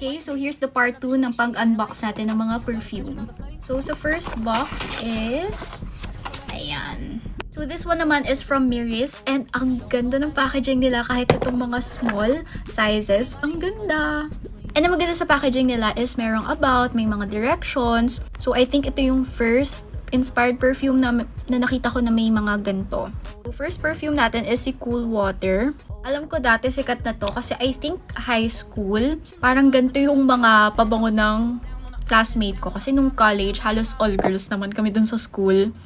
Okay, so here's the part 2 ng pag-unbox natin ng mga perfume. So, sa first box is, ayan. So, this one naman is from Miris, and ang ganda ng packaging nila kahit itong mga small sizes. Ang ganda! And ang maganda sa packaging nila is merong about, may mga directions. So, I think ito yung first inspired perfume na nakita ko na may mga ganito. So, first perfume natin is si Cool Water. Alam ko dati sikat na to kasi I think high school, parang ganito yung mga pabango ng classmate ko. Kasi nung college, halos all girls naman kami dun sa school.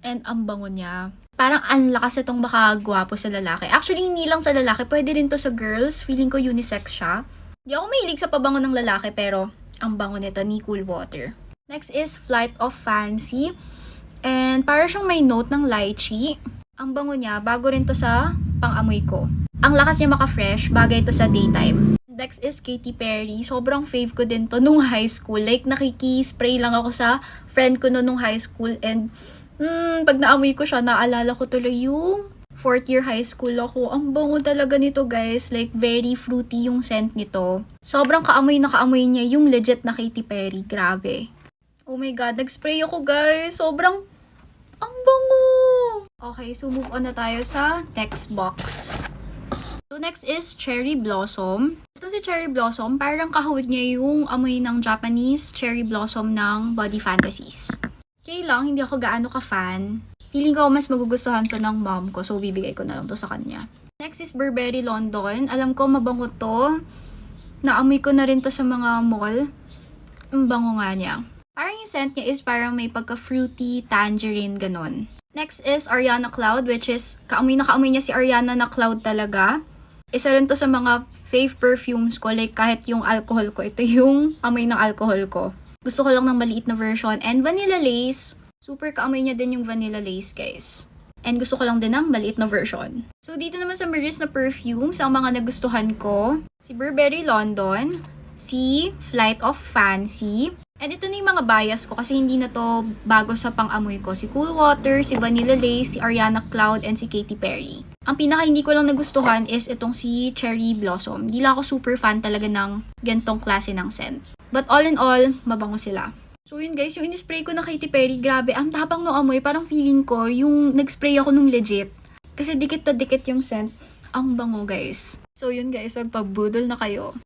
And ang bango niya. Parang ang lakas itong makagwapo sa lalaki. Actually, hindi lang sa lalaki. Pwede rin to sa girls. Feeling ko unisex siya. Hindi ako mahilig sa pabango ng lalaki pero ang bango nito ni Cool Water. Next is Flight of Fancy. And para siyang may note ng lychee. Ang bango niya, bago rin to sa pang-amoy ko. Ang lakas niya maka-fresh, bagay to sa daytime. Next is Katy Perry. Sobrang fave ko din to nung high school. Like, nakiki-spray lang ako sa friend ko nung high school. And, pag naamoy ko siya, naalala ko tuloy yung 4th year high school ako. Ang bango talaga nito, guys. Like, very fruity yung scent nito. Sobrang kaamoy na kaamoy niya yung legit na Katy Perry. Grabe. Oh my God, nag-spray ako, guys. Sobrang ang bango! Okay, so move on na tayo sa next box. So next is Cherry Blossom. Ito si Cherry Blossom, parang kahawig niya yung amoy ng Japanese Cherry Blossom ng Body Fantasies. Okay lang, hindi ako gaano ka-fan. Feeling ko mas magugustuhan to ng mom ko, so bibigay ko na lang to sa kanya. Next is Burberry London. Alam ko mabango to. Naamoy ko na rin to sa mga mall. Ang bango nga niya. Parang yung scent niya is parang may pagka-fruity, tangerine, ganon. Next is Ariana Cloud, which is kaamoy na kaamoy niya si Ariana na Cloud talaga. Isa rin to sa mga fave perfumes ko, like kahit yung alcohol ko, ito yung amoy ng alcohol ko. Gusto ko lang ng maliit na version. And Vanilla Lace, super kaamoy niya din yung Vanilla Lace, guys. And gusto ko lang din ng maliit na version. So dito naman sa Miris na perfumes, ang mga nagustuhan ko, si Burberry London, si Flight of Fancy. And ito na yung mga bias ko kasi hindi na to bago sa pang-amoy ko. Si Cool Water, si Vanilla Lace, si Ariana Cloud, and si Katy Perry. Ang pinaka hindi ko lang nagustuhan is itong si Cherry Blossom. Hindi lang ako super fan talaga ng gantong klase ng scent. But all in all, mabango sila. So yun guys, yung in-spray ko na Katy Perry, grabe, ang tapang no amoy. Parang feeling ko yung nag-spray ako nung legit. Kasi dikit na dikit yung scent. Ang bango guys. So yun guys, magpabudol na kayo.